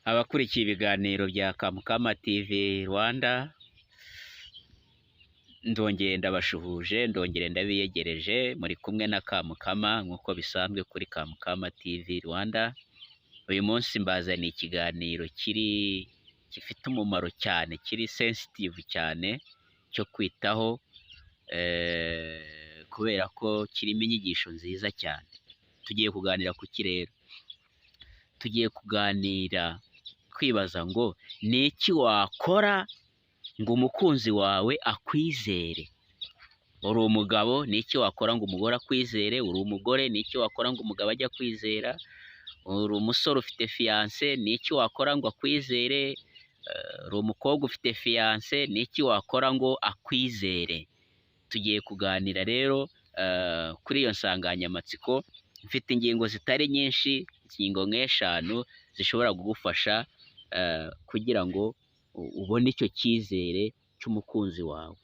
Abakurikiye ibiganiro bya Kamukama TV Rwanda, ndongere ndabashuhuje, ndongere ndabiyegereje, muri kumwe na Kamukama nk'uko bisanzwe kuri Kamukama TV Rwanda. Uyu munsi mbazaniye ikiganiro gifite umumaro cyane, kiri sensitive cyane, cyo kwitaho, kubera ko kirimo inyigisho nziza cyane. Tugiye kuganira ku kirere, tugiye kuganira twibaza ngo ni iki wakora ngo umukunzi wawe akwizere. Uri umugabo, ni iki wakora ngo umugore akwizere? Uri umugore, ni iki wakora ngo umugabo ajye akwizera? Uri umusore ufite fiyanse, ni iki wakora ngo akwizere? Uri umukobwa ufite fiyanse, ni iki wakora ngo akwizere? Tugiye kuganira rero kuri iyo nsanganyamatsiko. Mfite ingingo zitari nyinshi, ingingo nk'eshanu zishobora kugufasha kugira ngo ubone icyo cyizere cy'umukunzi wawe.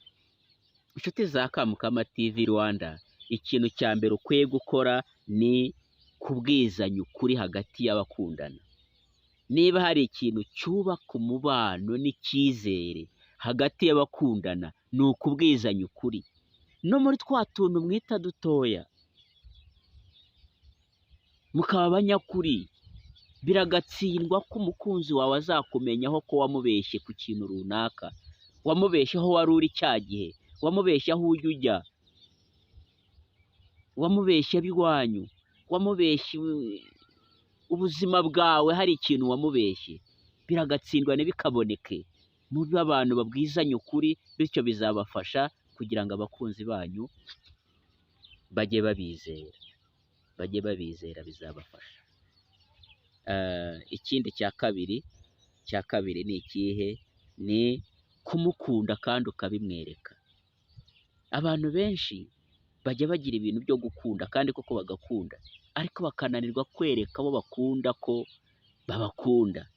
Inshuti za Kamukama TV Rwanda, ikintu cya mbere ukwiye gukora ni kubwizanya ukuri hagati y'abakundana. Niba hari ikintu cyubaka umubano n'icyizere hagati y'abakundana, ni ukubwizanya ukuri. No muri twa tuntu mwita dutoya, mukaba abanyakuri, biragatsindwa ko umukunzi wawe azakumenyaho ko wamubeshye ku kintu runaka, wamubeshye aho wari uri cya gihe, wamubeshye aho ujya ujya, wamubeshye ab'iwanyu, wamubeshye ubuzima bwawe, hari ikintu wamubeshye. Biragatsindwa ntibikaboneke. Mube abantu babwizanya ukuri, bityo bizabafasha kugira ngo abakunzi banyu bajye babizera, bizabafasha. Ikindi cya kabiri ni ikihe? Ni kumukunda kandi ukabimwereka. Abantu benshi bajya bagira ibintu byo gukunda kandi koko bagakunda, ariko bakananirwa kwereka abo bakunda ko babakunda.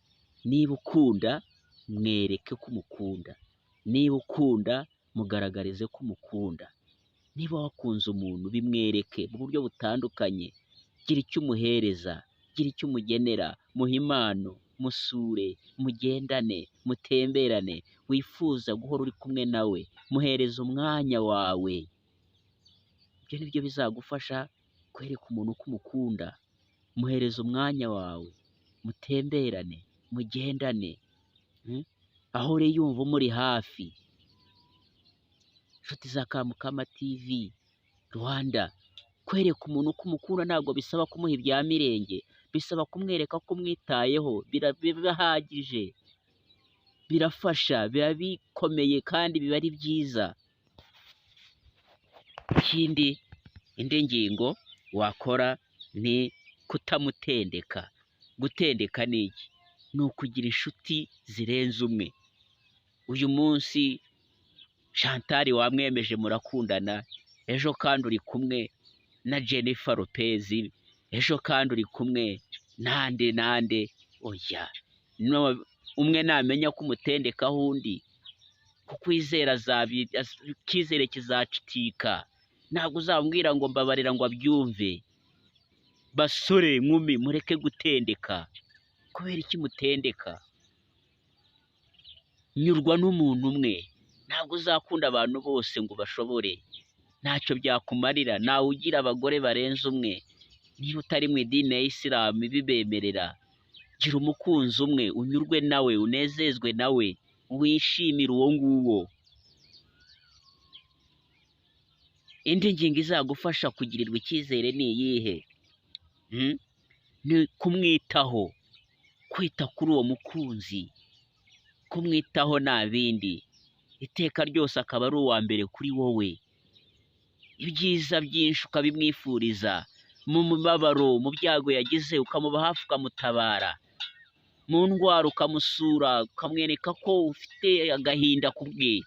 Niba ukunda, mwereke ko umukunda. Niba ukunda, mugaragarize ko umukunda. Niba wakunze umuntu, bimwereke mu buryo butandukanye. Gira icyo umuhereza, gira icyo umugenera, muhe impano, musure, mugendane, mutemberane, wifuza guhora uri kumwe nawe, muhereza umwanya wawe. Ibyo ni byo bizagufasha kwereka umuntu ko umukunda. Muhereza umwanya wawe, mutemberane, mugendane, ahore yumva umuri hafi. Inshuti za Kamukama TV Rwanda, kwereka umuntu ko umukunda ntabwo bisaba kumuha ibya mirenge, bisaba kumwereka ko umwitayeho. Birahagije, birafasha, biba bikomeye kandi biba ari byiza. Indi ngingo wakora ni kutamutendeka. Gutendeka ni iki? Ni ukugira inshuti zirenze umwe. Uyu munsi Chantal wamwemeje murakundana, ejo kandi uri kumwe na Jennifer Lopez, ejo kandi uri kumwe nande. Oya, umwe namenya ko umutendekaho undi, kukwizera icyizere kizacika. Ntabwo uzambwira ngo mbabarira ngo abyumve. Basore, nkumi, mureke gutendeka. Kubera iki mutendeka? Nyurwa n'umuntu umwe. Ntabwo uzakunda abantu bose ngo bashobore, ntacyo byakumarira. Nawe ugira abagore barenze umwe. Niba utari mu idini ya Isilamu ibibemerera, gira umukunzi umwe, unyurwe nawe, unezezwe nawe, wishimire uwo nguwo. Indi ngingo izagufasha kugirirwa icyizere ni iyihe? Ni kumwitaho, kwita kuri uwo mukunzi, kumwitaho nta bindi. Iteka ryose akaba ari uwa mbere kuri wowe. Ibyiza byinshi ukabimwifuriza, mu mubabaro, mu byago yagize ukamuba hafi, ukamutabara. Mu ndwara ukamusura, ukamwereka ko ufite agahinda ku bwe.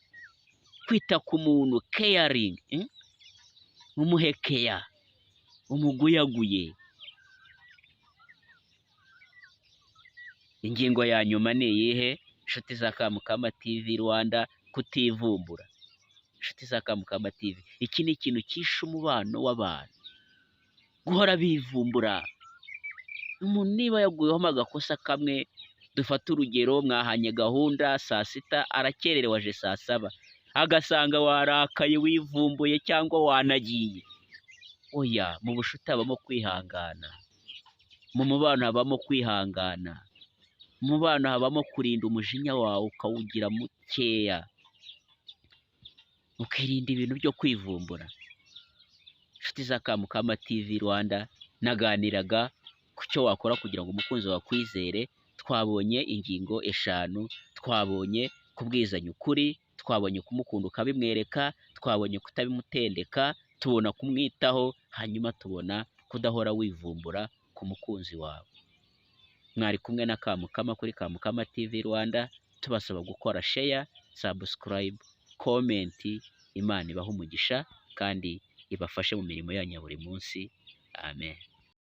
Kwita ku muntu, caring, umuhekeya, umuguyaguye. Ingingo ya nyuma ni iyihe? Inshuti za Kamukama TV Rwanda, kutivumbura. Inshuti za Kamukama TV, iki ni ikintu cyishe umubano w'abantu, guhora bivumbura. Umuntu niba yaguyeho agakosa kamwe, Dufate urugero, mwahanye gahunda saa sita, arakererewe aje saa saba, agasanga warakaye wivumbuye cyangwa wanagiye. Oya, mu bucuti habamo kwihangana, mu mubano habamo kwihangana, mu mubano habamo kurinda umujinya wawe ukawugira mukeya, ukirinda ibintu byo kwivumbura. Inshuti za Kamukama TV Rwanda, naganiraga ku cyo wakora kugira ngo umukunzi wawe akwizere. Twabonye ingingo eshanu, twabonye kubwizanya ukuri, twabonye kumukunda ukabimwereka, twabonye kutabimutendeka, tubona kumwitaho, hanyuma tubona kudahora wivumbura ku mukunzi wawe. Mwari kumwe na Kamukama kuri Kamukama TV Rwanda, tubasaba gukora share, subscribe, comment. Imana ibahe umugisha kandi ibafashe mu mirimo yanyu ya buri munsi. Amen.